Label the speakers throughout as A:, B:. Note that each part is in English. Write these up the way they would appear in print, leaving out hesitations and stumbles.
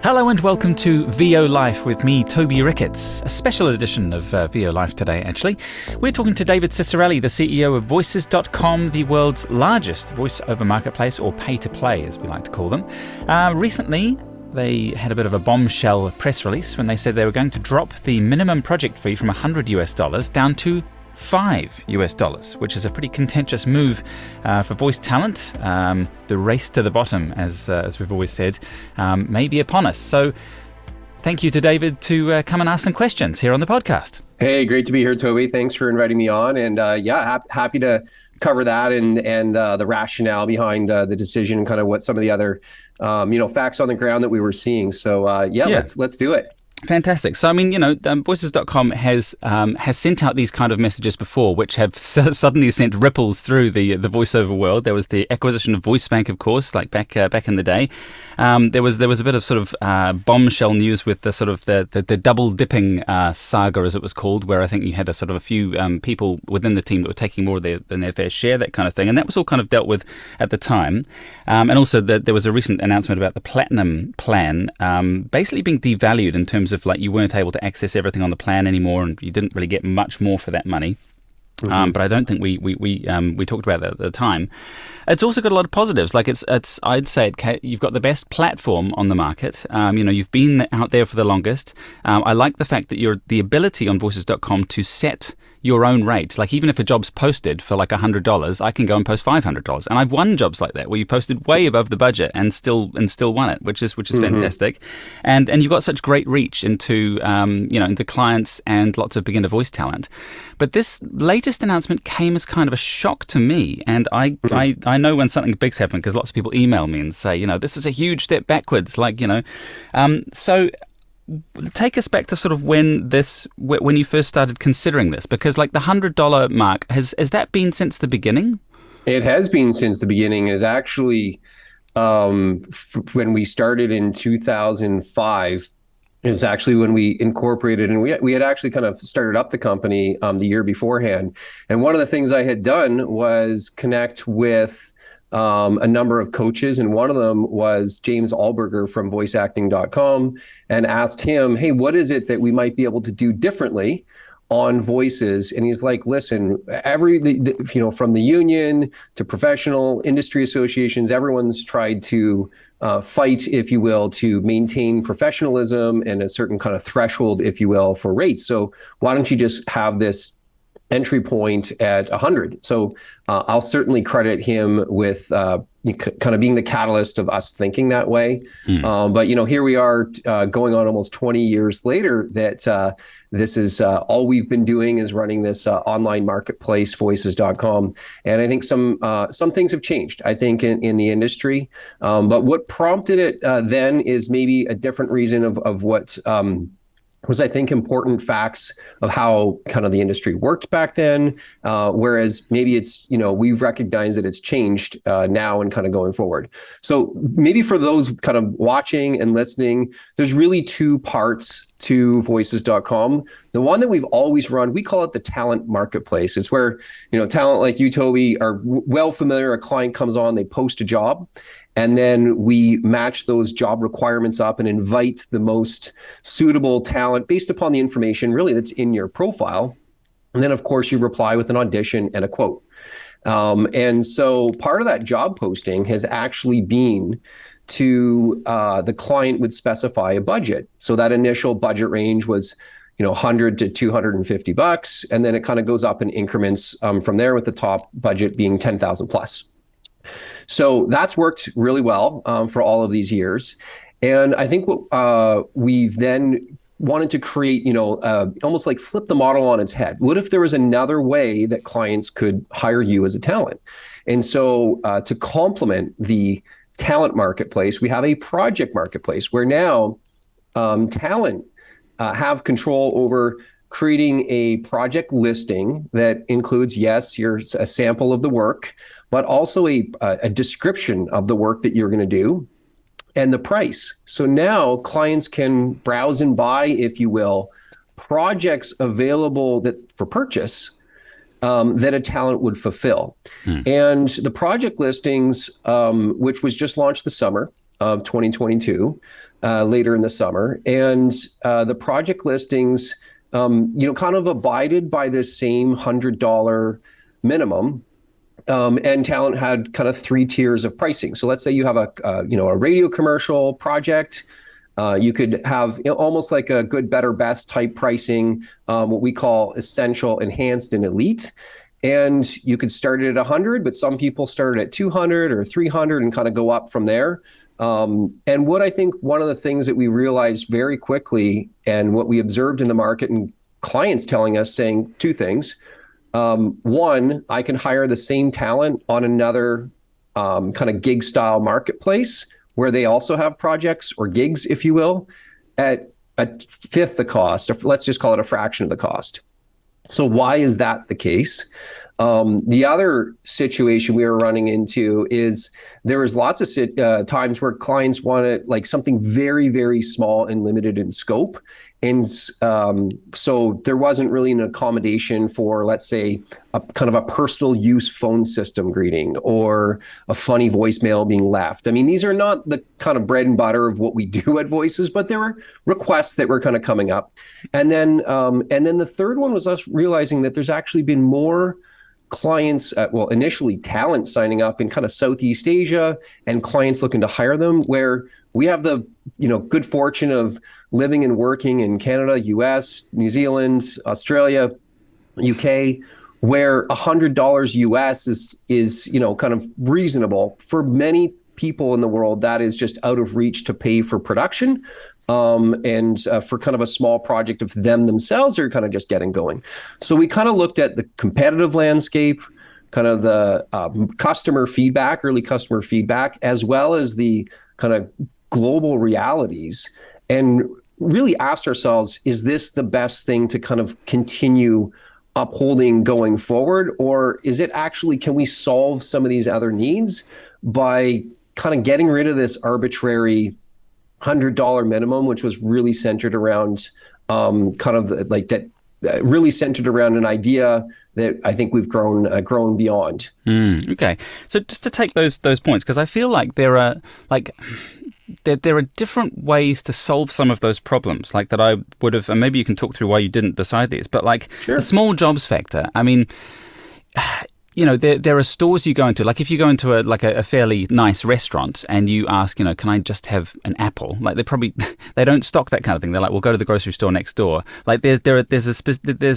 A: Hello and welcome to VO Life with me, Toby Ricketts. A special edition of VO Life today, actually. We're talking to David Ciccarelli, the CEO of Voices.com, the world's largest voiceover marketplace, or pay-to-play as we like to call them. Recently, they had a bit of a bombshell press release when they said they were going to drop the minimum project fee from $100 down to $5, which is a pretty contentious move for voice talent. The race to the bottom, as we've always said, may be upon us. So thank you to David to come and ask some questions here on the podcast.
B: Hey, great to be here, Toby. Thanks for inviting me on. And happy to cover that and the rationale behind the decision and kind of what some of the other facts on the ground that we were seeing. So let's do it.
A: Fantastic. So, I mean, Voices.com has sent out these kind of messages before, which have suddenly sent ripples through the voiceover world. There was the acquisition of VoiceBank, of course, like back in the day. There was a bit of sort of bombshell news with the sort of the double dipping saga, as it was called, where I think you had a sort of a few people within the team that were taking more than their fair share, that kind of thing, and that was all kind of dealt with at the time. And also there was a recent announcement about the Platinum plan basically being devalued in terms of like you weren't able to access everything on the plan anymore, and you didn't really get much more for that money. But I don't think we talked about that at the time. It's also got a lot of positives. Like I'd say you've got the best platform on the market. You've been out there for the longest. I like the fact that the ability on Voices.com to set your own rate. Like even if a job's posted for like $100, I can go and post $500. And I've won jobs like that where you posted way above the budget and still won it, which is fantastic. And you've got such great reach into clients and lots of beginner voice talent. But this latest announcement came as kind of a shock to me, and I know when something big's happened because lots of people email me and say, this is a huge step backwards. So take us back to sort of when you first started considering this, because like the $100 mark, has that been since the beginning?
B: It has been since the beginning. Is actually when we started in 2005 is actually when we incorporated, and we had actually kind of started up the company the year beforehand. And one of the things I had done was connect with a number of coaches, and one of them was James Alberger from voiceacting.com, and asked him, hey, what is it that we might be able to do differently on voices? And he's like, listen, from the union to professional industry associations, everyone's tried to fight, if you will, to maintain professionalism and a certain kind of threshold, if you will, for rates. So why don't you just have this entry point at 100? So I'll certainly credit him with kind of being the catalyst of us thinking that way. But here we are going on almost 20 years later that this is all we've been doing is running this online marketplace, Voices.com. And I think some things have changed, I think, in the industry. But what prompted it then is maybe a different reason of what was, I think, important facts of how kind of the industry worked back then, whereas maybe it's, we've recognized that it's changed now and kind of going forward. So maybe for those kind of watching and listening, there's really two parts to Voices.com. The one that we've always run, we call it the talent marketplace. It's where, talent like you, Toby, are well familiar. A client comes on, they post a job, and then we match those job requirements up and invite the most suitable talent based upon the information really that's in your profile. And then, of course, you reply with an audition and a quote. And so part of that job posting has actually been to the client would specify a budget. So that initial budget range was $100 to $250, and then it kind of goes up in increments from there, with the top budget being $10,000 plus. So that's worked really well for all of these years. And I think what we've then wanted to create, almost like flip the model on its head. What if there was another way that clients could hire you as a talent? And so to complement the talent marketplace, we have a project marketplace where now talent have control over creating a project listing that includes, yes, a sample of the work, but also a description of the work that you're going to do and the price. So now clients can browse and buy, if you will, projects available for purchase that a talent would fulfill. And the project listings, which was just launched this summer, of 2022, later in the summer. And the project listings, kind of abided by this same $100 minimum. And talent had kind of 3 tiers of pricing. So let's say you have a radio commercial project. You could have almost like a good, better, best type pricing, what we call essential, enhanced, and elite. And you could start it at 100, but some people started at 200 or 300 and kind of go up from there. And what I think one of the things that we realized very quickly, and what we observed in the market, and clients telling us, saying 2 things. One, I can hire the same talent on another kind of gig style marketplace where they also have projects or gigs, if you will, at a fifth the cost, or let's just call it a fraction of the cost. So why is that the case? The other situation we were running into is there was lots of times where clients wanted like something very, very small and limited in scope. And so there wasn't really an accommodation for, let's say, a kind of a personal use phone system greeting or a funny voicemail being left. I mean, these are not the kind of bread and butter of what we do at Voices, but there were requests that were kind of coming up. And then the third one was us realizing that there's actually been more clients, initially talent signing up in kind of Southeast Asia and clients looking to hire them, where we have the good fortune of living and working in Canada, US, New Zealand, Australia, UK, where $100 US is kind of reasonable. For many people in the world, that is just out of reach to pay for production. And for kind of a small project of themselves, they're kind of just getting going. So we kind of looked at the competitive landscape, kind of the customer feedback, early customer feedback, as well as the kind of global realities, and really asked ourselves, is this the best thing to kind of continue upholding going forward? Or is it actually, can we solve some of these other needs by kind of getting rid of this arbitrary $100 minimum, which was really centered around really centered around an idea that I think we've grown beyond.
A: Okay, so just to take those points, because I feel like there are different ways to solve some of those problems, like that I would have, and maybe you can talk through why you didn't decide these, but like
B: Sure.
A: The small jobs factor. I mean, there are stores you go into, like if you go into a fairly nice restaurant and you ask, can I just have an apple? Like they don't stock that kind of thing. They're like, we'll go to the grocery store next door. Like there's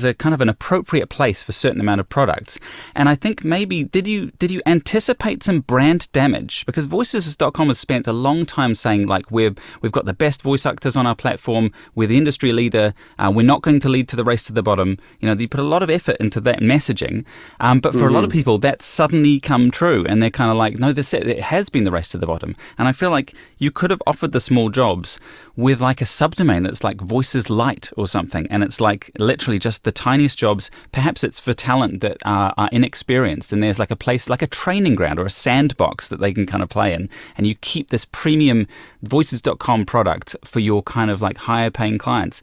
A: a kind of an appropriate place for a certain amount of products. And I think maybe, did you anticipate some brand damage? Because Voices.com has spent a long time saying like, we've got the best voice actors on our platform. We're the industry leader. We're not going to lead to the race to the bottom. They put a lot of effort into that messaging. But for a lot of people, that's suddenly come true, and they're kind of like, no, it has been the race to the bottom. And I feel like you could have offered the small jobs with like a subdomain that's like Voices Light or something, and it's like literally just the tiniest jobs. Perhaps it's for talent that are inexperienced, and there's like a place, like a training ground or a sandbox that they can kind of play in, and you keep this premium Voices.com product for your kind of like higher paying clients.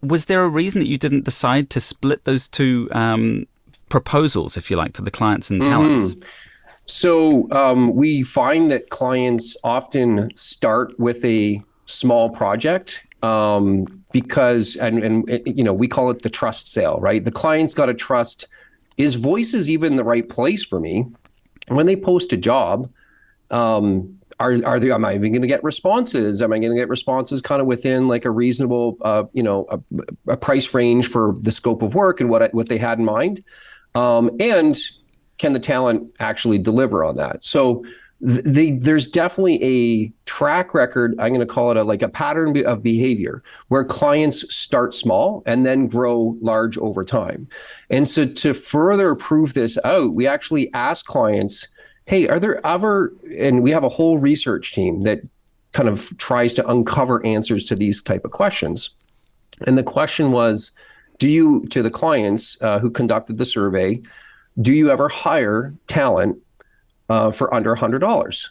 A: Was there a reason that you didn't decide to split those two proposals, if you like, to the clients and talents?
B: So we find that clients often start with a small project because, and we call it the trust sale, right? The client's got to trust, is Voices even the right place for me? When they post a job, am I even going to get responses? Am I going to get responses kind of within like a reasonable, a price range for the scope of work and what they had in mind? And can the talent actually deliver on that? So there's definitely a track record, I'm going to call it like a pattern of behavior, where clients start small and then grow large over time. And so to further prove this out, we actually ask clients, hey, are there ever, and we have a whole research team that kind of tries to uncover answers to these type of questions. And the question was, to the clients who conducted the survey, do you ever hire talent for under $100?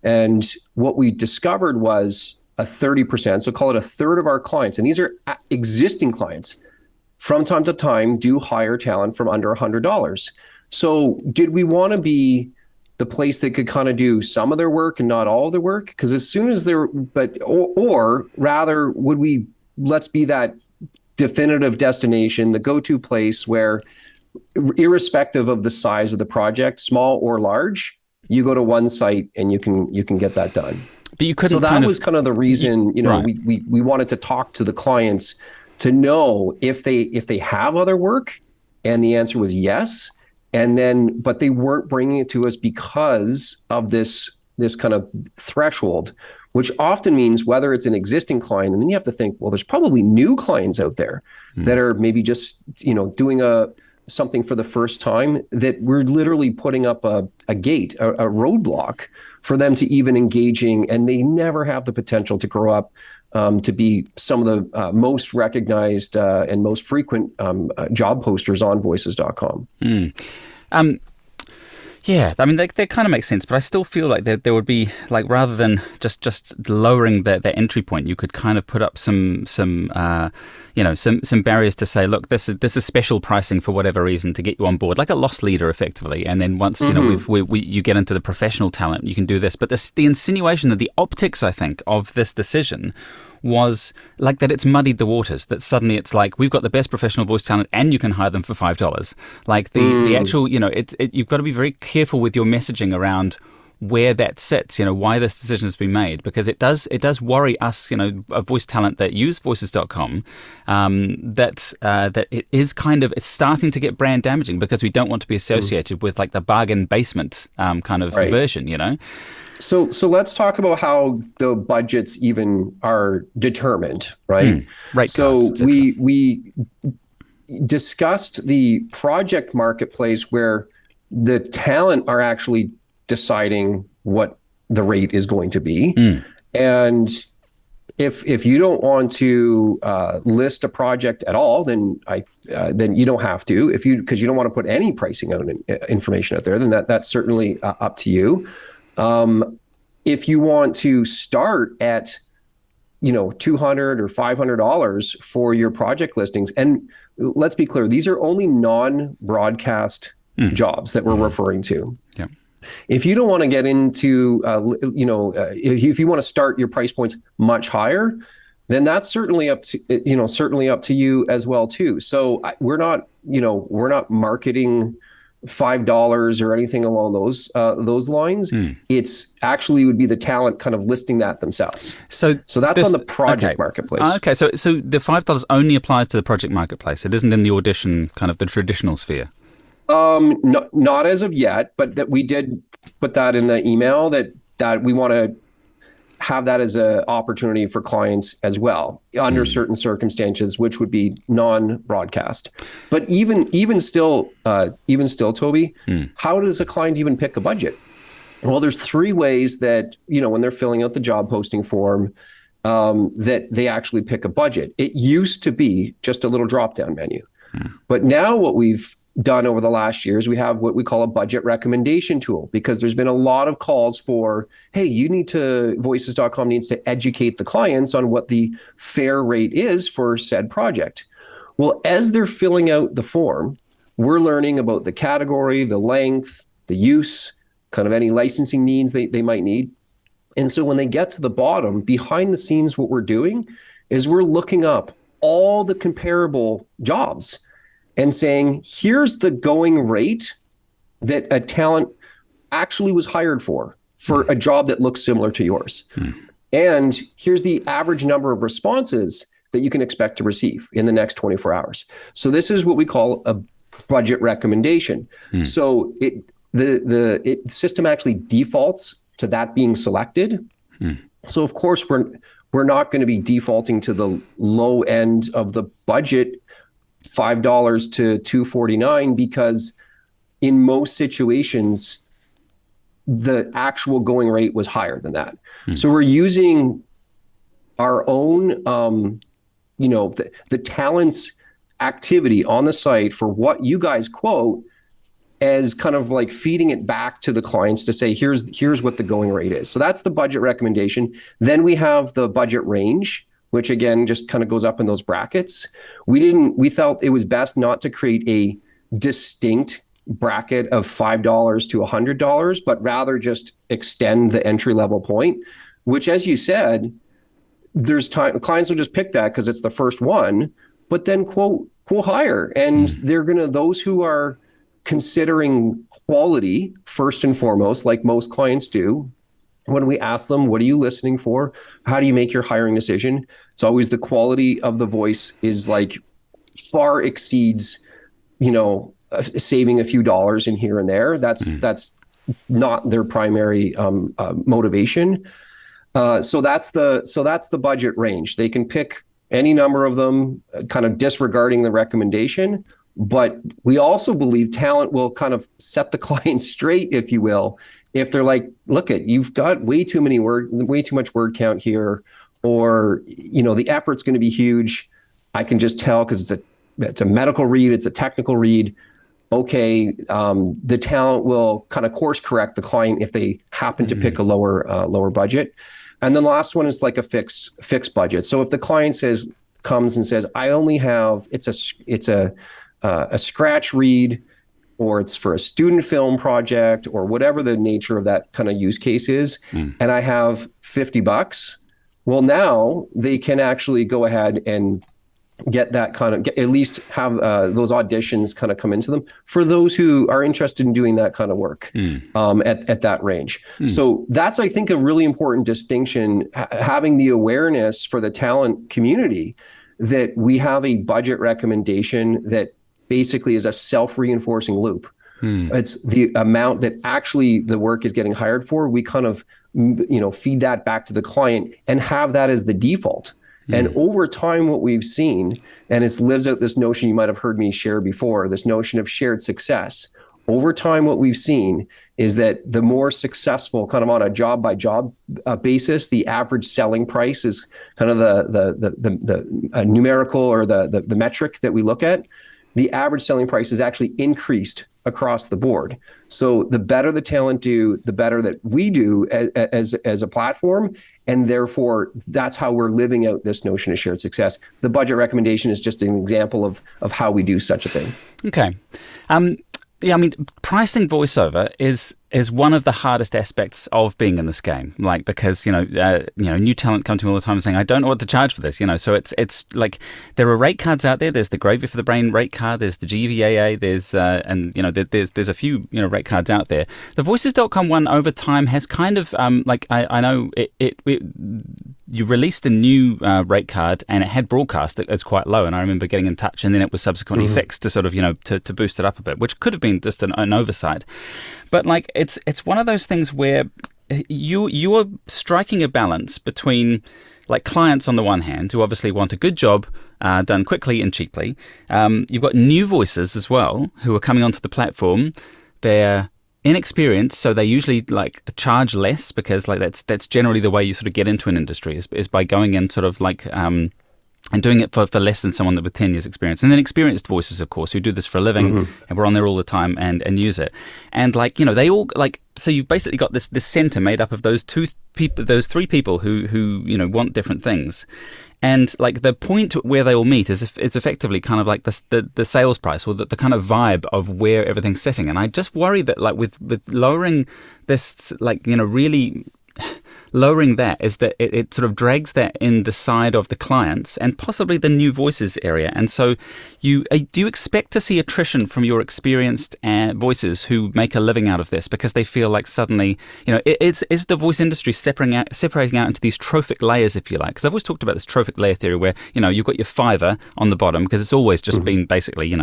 B: And what we discovered was a 30%, so call it a third of our clients, and these are existing clients, from time to time do hire talent from under $100. So did we want to be the place that could kind of do some of their work and not all of their work? Because as soon as or rather, would we, let's be that definitive destination, the go-to place where, irrespective of the size of the project, small or large, you go to one site and you can get that done.
A: But you couldn't.
B: So that was kind of the reason,
A: right.
B: we wanted to talk to the clients to know if they have other work, and the answer was yes. And then, but they weren't bringing it to us because of this kind of threshold, which often means whether it's an existing client, and then you have to think, well, there's probably new clients out there that are maybe just, doing something for the first time, that we're literally putting up a gate, a roadblock for them to even engaging, and they never have the potential to grow up to be some of the most recognized and most frequent job posters on voices.com.
A: Yeah, I mean, they kind of make sense, but I still feel like there would be, like, rather than just lowering the entry point, you could kind of put up some barriers to say, look, this is special pricing for whatever reason to get you on board, like a loss leader effectively. And then once you get into the professional talent, you can do this. But the insinuation that the optics, I think, of this decision was like that it's muddied the waters, that suddenly it's like, we've got the best professional voice talent and you can hire them for $5. Like the actual, you've got to be very careful with your messaging around where that sits, why this decision has been made, because it does worry us, a voice talent that use voices.com, that it is it's starting to get brand damaging, because we don't want to be associated with like the bargain basement kind of version,
B: So let's talk about how the budgets even are determined, right?
A: Right.
B: So we discussed the project marketplace, where the talent are actually deciding what the rate is going to be. And if you don't want to list a project at all, then you don't have to. Because you don't want to put any pricing out information out there, then that's certainly up to you. If you want to start at, $200 or $500 for your project listings, and let's be clear, these are only non-broadcast jobs that we're referring to.
A: Yeah.
B: If you don't want to get into, if you want to start your price points much higher, then that's certainly up to you as well too. So we're not marketing $5 or anything along those lines. It's actually would be the talent kind of listing that themselves. So that's on the project marketplace.
A: Okay, so the $5 only applies to the project marketplace. It isn't in the audition, kind of the traditional sphere.
B: Not as of yet, but that we did put that in the email that we want to have that as an opportunity for clients as well under certain circumstances, which would be non-broadcast. But even still, Toby, how does a client even pick a budget? Well, there's three ways that, when they're filling out the job posting form, that they actually pick a budget. It used to be just a little drop-down menu. But now what we've done over the last years, we have what we call a budget recommendation tool, because there's been a lot of calls for, hey, voices.com needs to educate the clients on what the fair rate is for said project. Well, as they're filling out the form, we're learning about the category, the length, the use, kind of any licensing needs they might need. And so when they get to the bottom, behind the scenes, what we're doing is we're looking up all the comparable jobs and saying, here's the going rate that a talent actually was hired for a job that looks similar to yours. And here's the average number of responses that you can expect to receive in the next 24 hours. So this is what we call a budget recommendation. So the system actually defaults to that being selected. So of course, we're not going to be defaulting to the low end of the budget, $5 to $249, because in most situations, the actual going rate was higher than that. So we're using our own, the talent's activity on the site for what you guys quote as kind of like feeding it back to the clients to say, here's what the going rate is. So that's the budget recommendation. Then we have the budget range, which again, just kind of goes up in those brackets. We felt it was best not to create a distinct bracket of $5 to $100, but rather just extend the entry level point, which, as you said, there's time clients will just pick that because it's the first one, but then quote higher. And those who are considering quality first and foremost, like most clients do, when we ask them, what are you listening for? How do you make your hiring decision? It's always the quality of the voice is like far exceeds, saving a few dollars in here and there. That's not their primary motivation. So that's the budget range. They can pick any number of them, kind of disregarding the recommendation. But we also believe talent will kind of set the client straight, if you will, if they're like, look, you've got way too much word count here, or the effort's going to be huge. I can just tell because it's a medical read, it's a technical read. Okay, the talent will kind of course correct the client if they happen to pick a lower budget. And then the last one is like a fixed budget. So if the client comes and says, I only have it's a scratch read, or it's for a student film project, or whatever the nature of that kind of use case is, and I have $50, well, now they can actually go ahead and get that at least have those auditions kind of come into them for those who are interested in doing that kind of work at that range. So that's, I think, a really important distinction, having the awareness for the talent community that we have a budget recommendation that basically is a self-reinforcing loop. It's the amount that actually the work is getting hired for. We kind of, feed that back to the client and have that as the default. And over time, what we've seen, and it lives out this notion you might have heard me share before, this notion of shared success. Over time, what we've seen is that the more successful, kind of on a job by job basis, the average selling price is kind of the numerical or the metric that we look at. The average selling price is actually increased across the board. So the better the talent do, the better that we do as a platform. And therefore, that's how we're living out this notion of shared success. The budget recommendation is just an example of how we do such a thing.
A: Okay. Yeah, I mean, pricing voiceover is one of the hardest aspects of being in this game. Like, because new talent come to me all the time saying, I don't know what to charge for this. So it's like there are rate cards out there. There's the Gravy for the Brain rate card. There's the GVAA. There's a few rate cards out there. The Voices.com one over time has kind of I know you released a new rate card and it had broadcast. It's quite low, and I remember getting in touch, and then it was subsequently fixed to sort of to boost it up a bit, which could have been just an oversight. But it's one of those things where you are striking a balance between like clients on the one hand who obviously want a good job done quickly and cheaply. You've got new voices as well who are coming onto the platform. They're inexperienced, so they usually charge less because that's generally the way you sort of get into an industry is by going in sort of and doing it for less than someone with 10 years experience. And then experienced voices, of course, who do this for a living and we're on there all the time and use it. And they all so you've basically got this center made up of those three people who want different things. And the point where they all meet is it's effectively kind of like the sales price or the kind of vibe of where everything's sitting. And I just worry that with lowering this, really lowering that is that it sort of drags that in the side of the clients and possibly the new voices area. And so do you expect to see attrition from your experienced voices who make a living out of this because they feel like suddenly, is the voice industry separating out into these trophic layers, if you like? Because I've always talked about this trophic layer theory where, you've got your fiver on the bottom because it's always just been basically,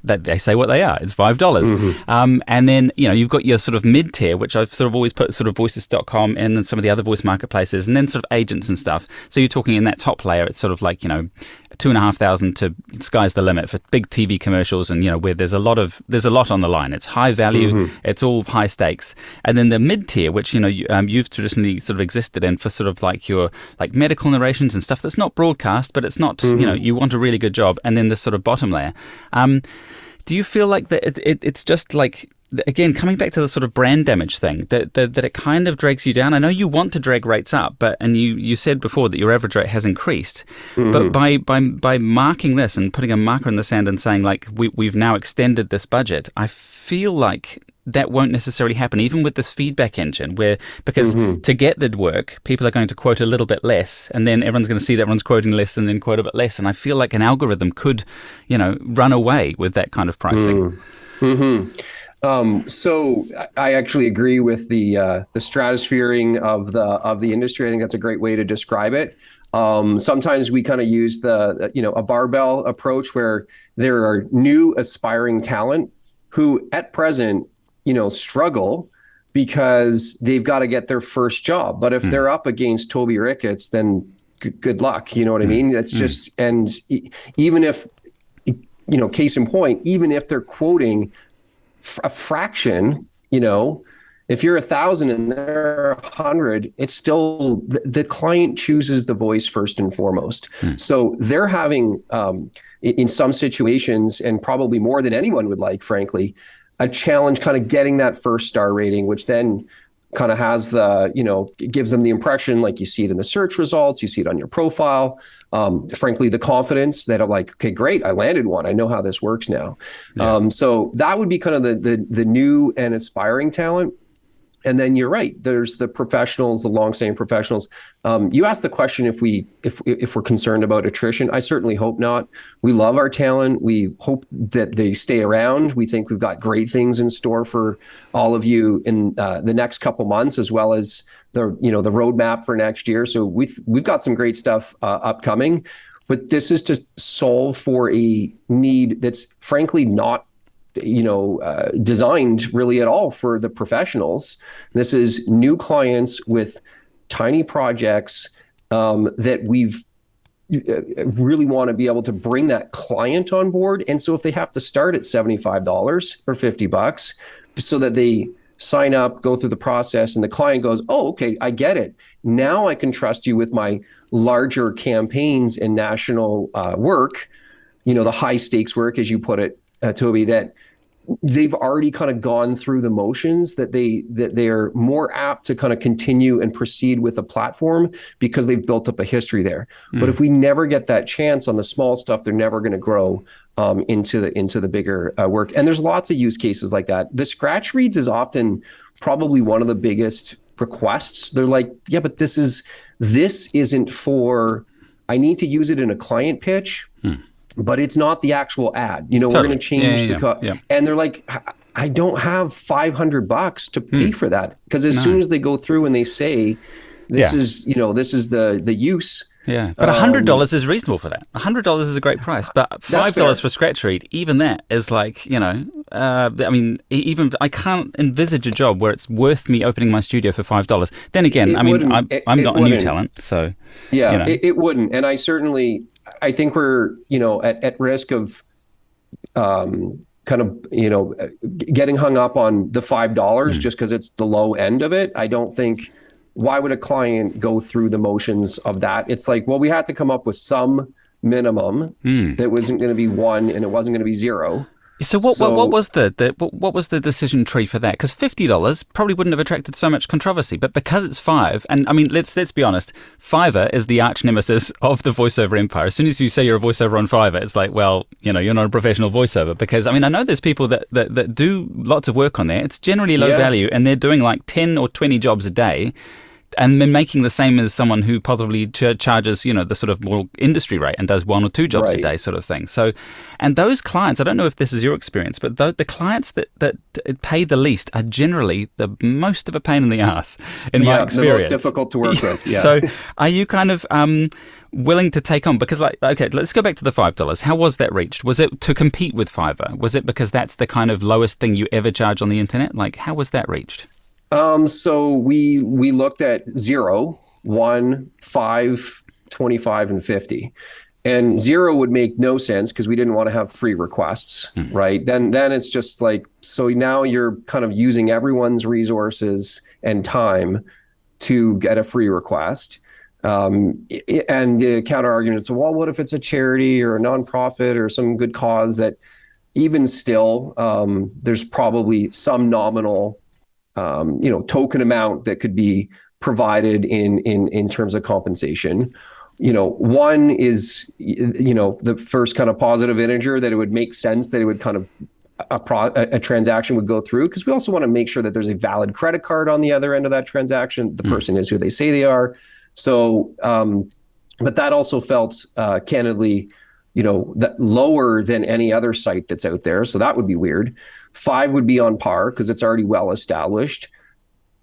A: they say what they are. It's $5. And then, you've got your sort of mid-tier, which I've sort of always put sort of voices.com in and some of the other voice marketplaces, and then sort of agents and stuff. So you're talking in that top layer, it's sort of like, $2,500 to sky's the limit for big TV commercials, and where there's a lot on the line. It's high value, it's all high stakes. And then the mid tier, which you've traditionally sort of existed in for sort of like your medical narrations and stuff that's not broadcast, but it's not you want a really good job. And then the sort of bottom layer. Do you feel like that it's just like again, coming back to the sort of brand damage thing, that it kind of drags you down. I know you want to drag rates up, and you said before that your average rate has increased. But by marking this and putting a marker in the sand and saying, like, we've now extended this budget, I feel like that won't necessarily happen, even with this feedback engine, because to get the work, people are going to quote a little bit less, and then everyone's going to see that everyone's quoting less and then quote a bit less. And I feel like an algorithm could, run away with that kind of pricing.
B: So I actually agree with the stratosphering of the industry. I think that's a great way to describe it. Sometimes we kind of use a barbell approach where there are new aspiring talent who at present struggle because they've got to get their first job. But if they're up against Toby Ricketts, then good luck. You know what I mean? That's just, and even if, case in point, even if they're quoting a fraction, if you're 1,000 and they're 100, it's still the client chooses the voice first and foremost. So they're having, in some situations, and probably more than anyone would like, frankly, a challenge kind of getting that first star rating, which then kind of has gives them the impression, like you see it in the search results, you see it on your profile. Frankly, the confidence that I'm like, okay, great, I landed one. I know how this works now. Yeah. So that would be kind of the new and aspiring talent. And then you're right. There's the professionals, the longstanding professionals. You asked the question if we're concerned about attrition. I certainly hope not. We love our talent. We hope that they stay around. We think we've got great things in store for all of you in the next couple months, as well as the roadmap for next year. So we've got some great stuff upcoming. But this is to solve for a need that's frankly not designed really at all for the professionals. This is new clients with tiny projects that we've really want to be able to bring that client on board. And so if they have to start at $75 or $50 so that they sign up, go through the process, and the client goes, oh, okay, I get it. Now I can trust you with my larger campaigns and national work, the high stakes work, as you put it, Toby, that they've already kind of gone through the motions, that they are more apt to kind of continue and proceed with a platform because they've built up a history there. But if we never get that chance on the small stuff, they're never going to grow into the bigger work. And there's lots of use cases like that. The scratch reads is often probably one of the biggest requests. They're like, yeah, but this isn't for, I need to use it in a client pitch. But it's not the actual ad. We're going to change and they're like, I don't have $500 to pay for that, because as soon as they go through and they say, this is the use.
A: Yeah, but $100 is reasonable for that. $100 is a great price, but $5 for scratch read, even that is like, even I can't envisage a job where it's worth me opening my studio for $5. Then again, I'm not a new talent, so
B: it wouldn't. And I think we're, at risk of getting hung up on the $5 just because it's the low end of it. I don't think, why would a client go through the motions of that? It's like, well, we had to come up with some minimum that wasn't going to be 1 and it wasn't going to be 0.
A: So what was the decision tree for that? Because $50 probably wouldn't have attracted so much controversy, but because it's $5, and I mean, let's be honest, Fiverr is the arch nemesis of the voiceover empire. As soon as you say you're a voiceover on Fiverr, it's like, well, you're not a professional voiceover. Because I know there's people that do lots of work on there. It's generally low value, and they're doing like 10 or 20 jobs a day, and then making the same as someone who possibly charges, the sort of more industry rate and does 1 or 2 jobs a day sort of thing. So, and those clients, I don't know if this is your experience, but the clients that pay the least are generally the most of a pain in the ass in my experience.
B: The most difficult to work with. Yeah.
A: So are you kind of willing to take on, because okay, let's go back to the $5. How was that reached? Was it to compete with Fiverr? Was it because that's the kind of lowest thing you ever charge on the internet? Like, how was that reached?
B: So we looked at 0, 1, 5, 25, and 50. And 0 would make no sense because we didn't want to have free requests, right? Then it's just like, so now you're kind of using everyone's resources and time to get a free request. And the counter argument is, well, what if it's a charity or a nonprofit or some good cause that even still, there's probably some nominal, token amount that could be provided in terms of compensation. One is, the first kind of positive integer that it would make sense that it would kind of a transaction would go through, because we also want to make sure that there's a valid credit card on the other end of that transaction. The person is who they say they are. So, but that also felt candidly, that lower than any other site that's out there. So that would be weird. 5 would be on par because it's already well established.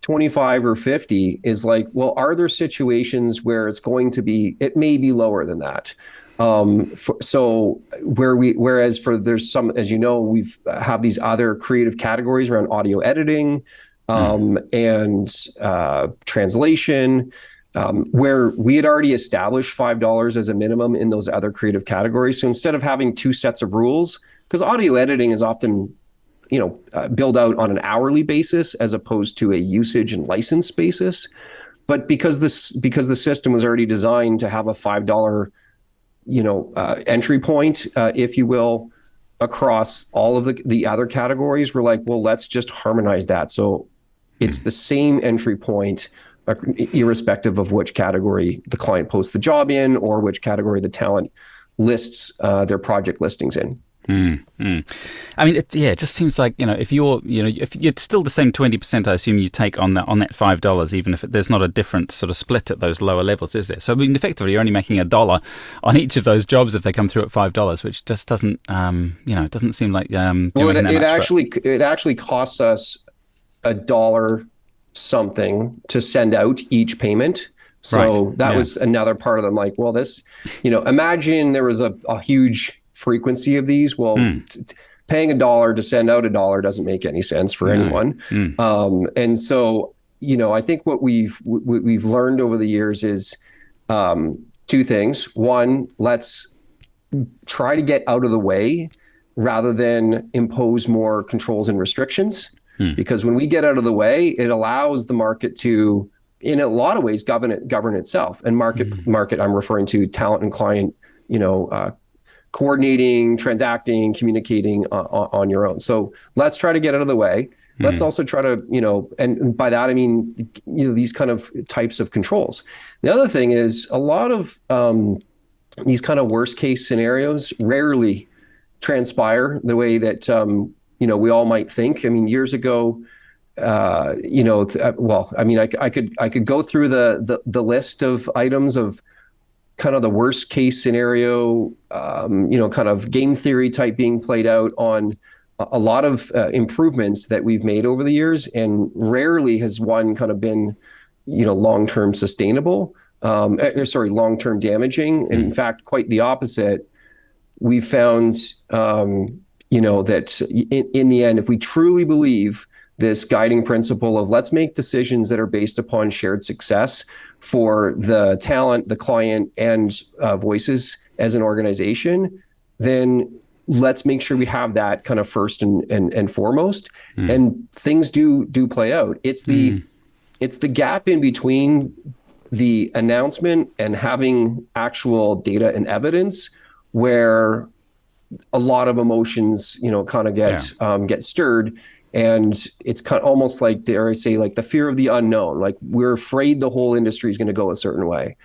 B: 25 or 50 is like, well, are there situations where it may be lower than that? Whereas there's some, as you know, we've have these other creative categories around audio editing, and translation, where we had already established $5 as a minimum in those other creative categories. So instead of having two sets of rules, because audio editing is often, billed out on an hourly basis as opposed to a usage and license basis. But because the system was already designed to have a $5, entry point, if you will, across all of the other categories, we're like, well, let's just harmonize that. So it's the same entry point, irrespective of which category the client posts the job in or which category the talent lists their project listings in.
A: I mean, it just seems like, if it's still the same 20%, I assume you take on that $5, even if there's not a different sort of split at those lower levels, is there? So I mean, effectively, you're only making $1 on each of those jobs if they come through at $5, which just doesn't, it doesn't seem like. Well,
B: it actually costs us $1 something to send out each payment. So that was another part of them. Like, well, this, imagine there was a huge frequency of these. Well, paying $1 to send out $1 doesn't make any sense for anyone. And so, I think what we've learned over the years is two things. One, let's try to get out of the way rather than impose more controls and restrictions. Because when we get out of the way, it allows the market to, in a lot of ways, govern itself. And market, I'm referring to talent and client, coordinating, transacting, communicating on your own. So let's try to get out of the way. Let's also try to, and by that I mean, these kind of types of controls. The other thing is a lot of these kind of worst case scenarios rarely transpire the way that we all might think. I mean, years ago, I could go through the list of items of kind of the worst case scenario, kind of game theory type being played out on a lot of improvements that we've made over the years, and rarely has one kind of been, long-term sustainable, long-term damaging. And in fact, quite the opposite. We found, that in the end, if we truly believe this guiding principle of let's make decisions that are based upon shared success for the talent, the client, and voices as an organization, then let's make sure we have that kind of first and foremost. And things do play out. It's the gap in between the announcement and having actual data and evidence where a lot of emotions, kind of get stirred. And it's kind of almost like, dare I say, like the fear of the unknown. Like we're afraid the whole industry is going to go a certain way.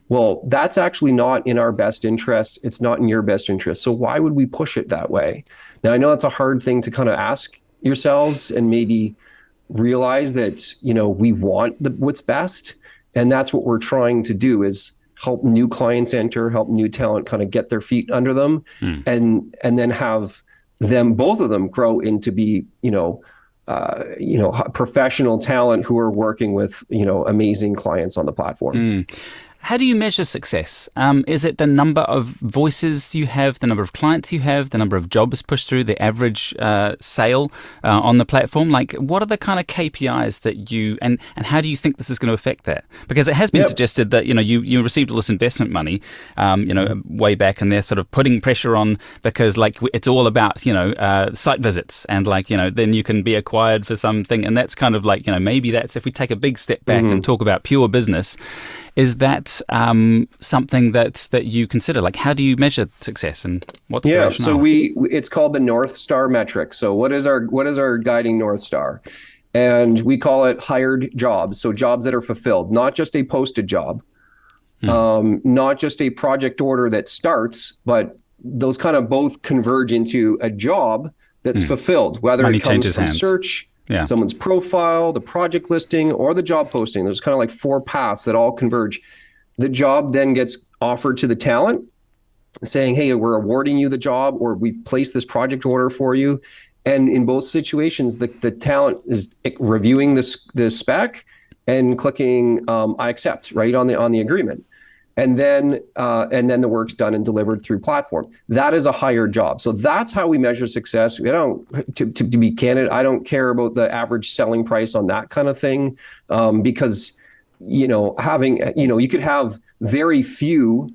B: Well, that's actually not in our best interest. It's not in your best interest. So why would we push it that way? Now, I know that's a hard thing to kind of ask yourselves and maybe realize that, we want what's best. And that's what we're trying to do, is help new clients enter, help new talent kind of get their feet under them, and then have both of them grow into be, professional talent who are working with, amazing clients on the platform.
A: How do you measure success? Is it the number of voices you have, the number of clients you have, the number of jobs pushed through, the average sale on the platform? Like, what are the kind of KPIs that you, and how do you think this is going to affect that? Because it has been suggested that, you received all this investment money, way back, and they're sort of putting pressure on because, like, it's all about, site visits and, like, then you can be acquired for something. And that's kind of like, maybe that's, if we take a big step back and talk about pure business, is that that something that you consider? Like, how do you measure success, and what's the rationale?
B: So it's called the North Star metric. So what is our guiding North Star? And we call it hired jobs. So jobs that are fulfilled, not just a posted job, not just a project order that starts, but those kind of both converge into a job that's fulfilled, whether
A: Money
B: it comes
A: changes
B: from
A: hands.
B: search, someone's profile, the project listing, or the job posting. There's kind of like 4 paths that all converge. The job then gets offered to the talent, saying, hey, we're awarding you the job, or we've placed this project order for you. And in both situations, the talent is reviewing the spec and clicking I accept, right, on the agreement. And then the work's done and delivered through platform. That is a hired job. So that's how we measure success. We don't, to be candid, I don't care about the average selling price on that kind of thing, because you could have very few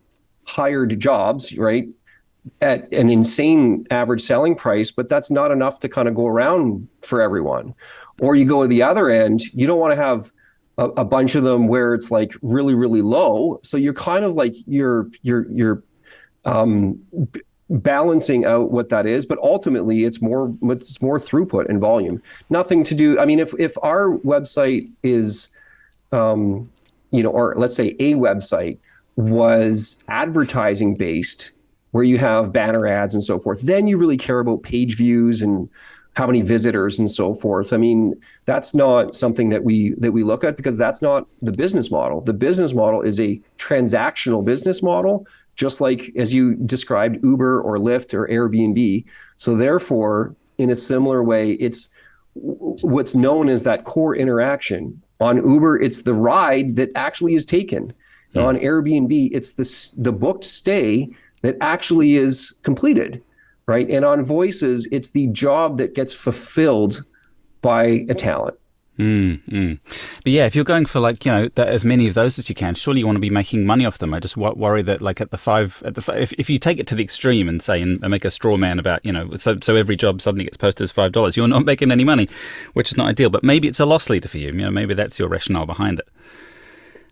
B: hired jobs, right, at an insane average selling price, but that's not enough to kind of go around for everyone. Or you go to the other end, you don't want to have a bunch of them where it's like really, really low. So you're kind of like you're balancing out what that is, but ultimately it's more throughput and volume. Nothing to do. I mean, if our website is, or let's say a website was advertising based, where you have banner ads and so forth, then you really care about page views and how many visitors and so forth. I mean, that's not something that we look at, because that's not the business model. The business model is a transactional business model, just like as you described Uber or Lyft or Airbnb. So therefore, in a similar way, it's what's known as that core interaction. On Uber, it's the ride that actually is taken. On Airbnb, it's the booked stay that actually is completed. Right. And on Voices, it's the job that gets fulfilled by a talent.
A: But yeah, if you're going for as many of those as you can, surely you want to be making money off them. I just worry that if you take it to the extreme and say and make a straw man about, so every job suddenly gets posted as $5, you're not making any money, which is not ideal. But maybe it's a loss leader for you. Maybe that's your rationale behind it.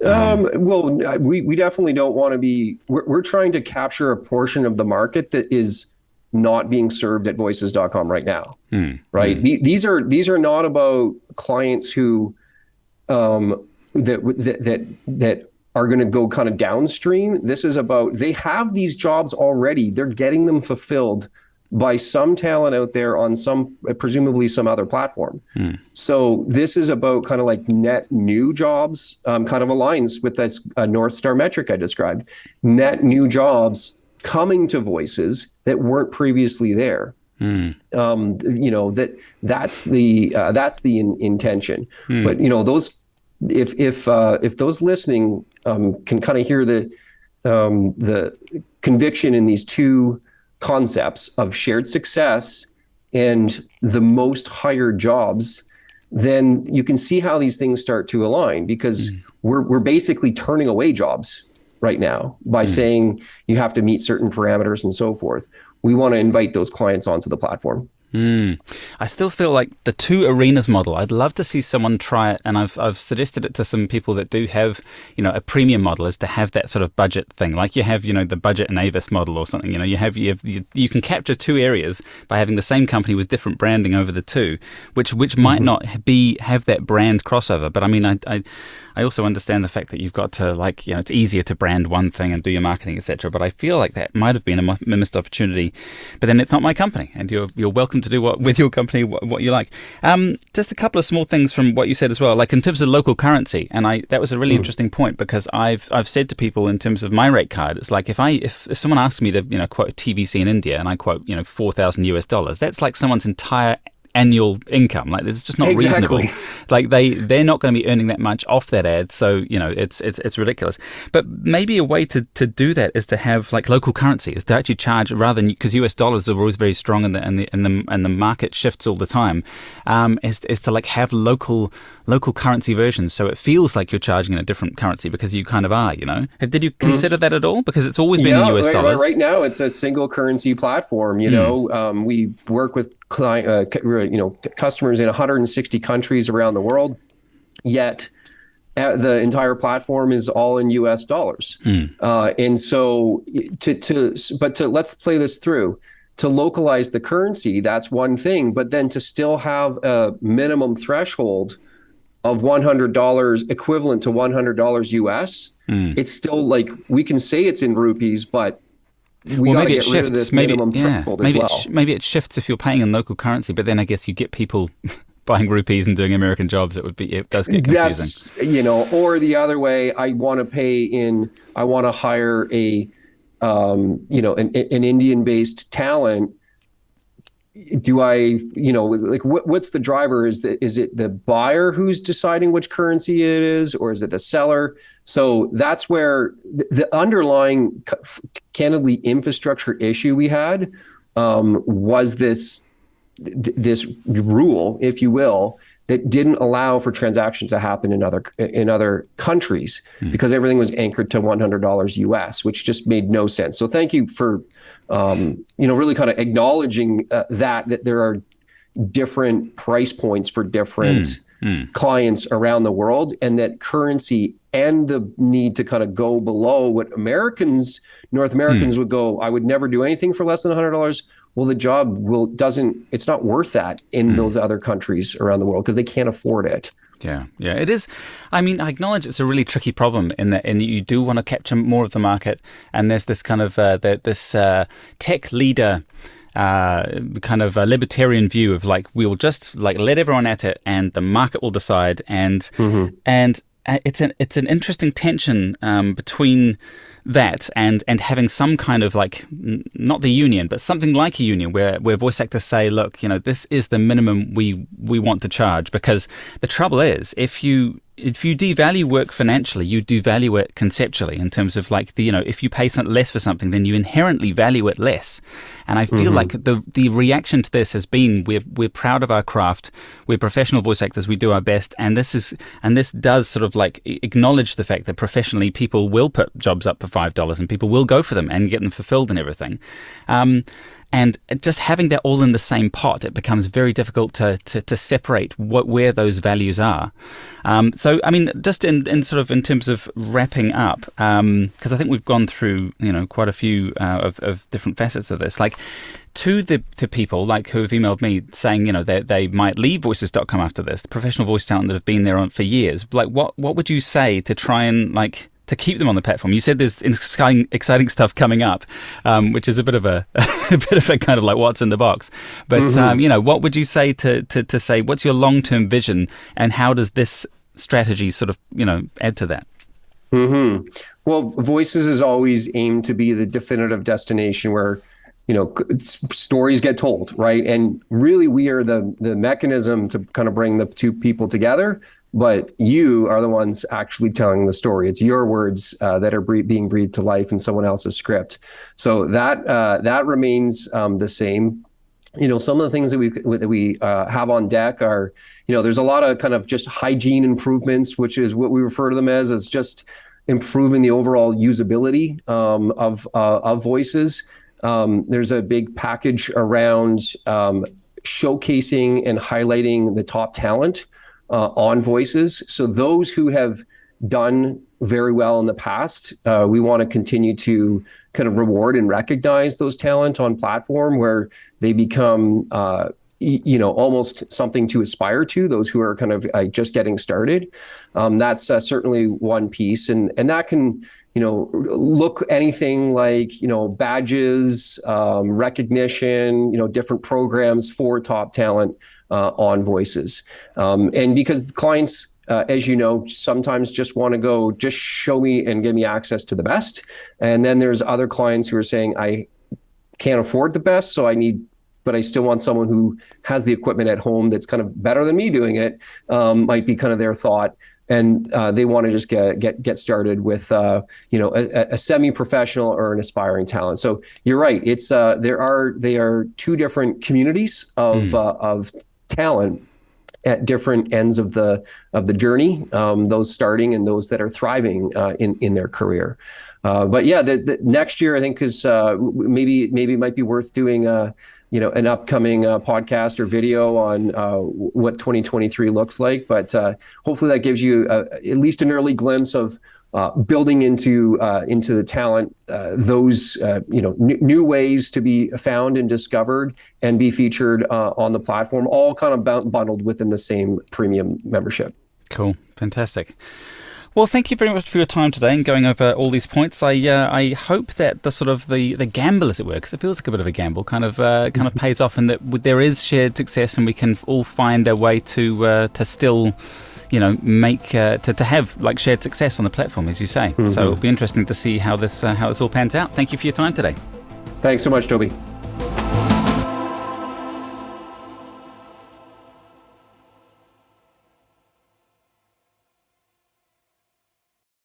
B: Well, we definitely don't want to be. We're trying to capture a portion of the market that is not being served at voices.com right now. Right. These are not about clients who that are going to go kind of downstream. This is about, they have these jobs already. They're getting them fulfilled by some talent out there on presumably some other platform. So this is about kind of like net new jobs, kind of aligns with that North Star metric I described. Net new jobs coming to Voices that weren't previously there. That's the intention. But those, if those listening can kind of hear the conviction in these two concepts of shared success and the most hired jobs, then you can see how these things start to align, because we're basically turning away jobs right now by saying you have to meet certain parameters and so forth. We want to invite those clients onto the platform.
A: I still feel like the two arenas model, I'd love to see someone try it, and I've suggested it to some people that do have, a premium model, is to have that sort of budget thing, like you have, the budget and Avis model or something. You can capture two areas by having the same company with different branding over the two, which might not have that brand crossover. But I mean, I also understand the fact that you've got to it's easier to brand one thing and do your marketing, etc. But I feel like that might have been a missed opportunity. But then it's not my company, and you're welcome to do with your company what you like. Just a couple of small things from what you said as well, like in terms of local currency, and that was a really interesting point, because I've said to people in terms of my rate card, it's like if someone asks me to quote TVC in India and I quote $4,000, that's like someone's entire annual income. Like, it's just not reasonable. Like they're not going to be earning that much off that ad, so it's ridiculous. But maybe a way to do that is to have like local currency, is to actually charge, rather than, because US dollars are always very strong and the market shifts all the time, is to like have local currency versions, so it feels like you're charging in a different currency, because you kind of are. Did you consider that at all? Because it's always been in US dollars.
B: Right now it's a single currency platform. We work with customers in 160 countries around the world. Yet, the entire platform is all in US dollars. And so let's play this through. To localize the currency, that's one thing, but then to still have a minimum threshold of $100 equivalent to $100 US, it's still like, we can say it's in rupees, but we got to get rid of this minimum threshold as well.
A: Maybe it shifts if you're paying in local currency, but then I guess you get people buying rupees and doing American jobs. It does get confusing.
B: That's, or the other way, I want to hire an Indian-based talent. Do I, what's the driver? Is it the buyer who's deciding which currency it is, or is it the seller? So that's where the underlying, candidly, infrastructure issue we had was this rule, if you will, that didn't allow for transactions to happen in other countries because everything was anchored to $100 US, which just made no sense. So thank you for really kind of acknowledging that there are different price points for different clients around the world, and that currency and the need to kind of go below what North Americans would go, I would never do anything for less than $100. Well, the job it's not worth that in those other countries around the world because they can't afford it.
A: Yeah, it is. I mean, I acknowledge it's a really tricky problem in that you do want to capture more of the market, and there's this kind of this tech leader kind of a libertarian view of like, we'll just like let everyone at it and the market will decide, and it's an interesting tension between that and having some kind of like, not the union, but something like a union where voice actors say, look, this is the minimum we want to charge. Because the trouble is, if you devalue work financially, you devalue it conceptually in terms of like if you pay less for something, then you inherently value it less. And I feel like the reaction to this has been, we're proud of our craft, we're professional voice actors, we do our best, and this does sort of like acknowledge the fact that professionally people will put jobs up for $5 and people will go for them and get them fulfilled and everything. And just having that all in the same pot, it becomes very difficult to separate where those values are. So, I mean, just in terms of wrapping up, because I think we've gone through quite a few of different facets of this. Like, to people like who have emailed me saying they might leave voices.com after this, the professional voice talent that have been there for years. Like, what would you say to try and like to keep them on the platform? You said there's exciting stuff coming up, which is a bit of a kind of like what's in the box. But what would you say to say what's your long-term vision, and how does this strategy sort of add to that?
B: Well, Voices is always aimed to be the definitive destination where stories get told, right? And really, we are the mechanism to kind of bring the two people together. But you are the ones actually telling the story. It's your words that are being breathed to life in someone else's script. So that remains the same. Some of the things that we have on deck are, there's a lot of kind of just hygiene improvements, which is what we refer to them as just improving the overall usability of Voices. There's a big package around showcasing and highlighting the top talent on Voices. So those who have done very well in the past, we want to continue to kind of reward and recognize those talent on platform where they become, almost something to aspire to, those who are kind of just getting started. That's certainly one piece. And that can, look anything like, badges, recognition, different programs for top talent on Voices. And because clients, as you know, sometimes just want to go, just show me and give me access to the best. And then there's other clients who are saying, I can't afford the best, but I still want someone who has the equipment at home that's kind of better than me doing it, might be kind of their thought. And they want to just get started with a semi-professional or an aspiring talent. So you're right. It's they are two different communities of talent at different ends of the journey. Those starting and those that are thriving in their career. But yeah, the next year I think is maybe it might be worth doing an upcoming podcast or video on what 2023 looks like. But hopefully that gives you at least an early glimpse of building into the talent, those new ways to be found and discovered and be featured on the platform, all kind of bundled within the same premium membership.
A: Cool, fantastic. Well, thank you very much for your time today and going over all these points. I hope that the gamble, as it were, because it feels like a bit of a gamble, kind of pays off, and that there is shared success, and we can all find a way to still, make to have like shared success on the platform, as you say. So it'll be interesting to see how this all pans out. Thank you for your time today.
B: Thanks so much, Toby.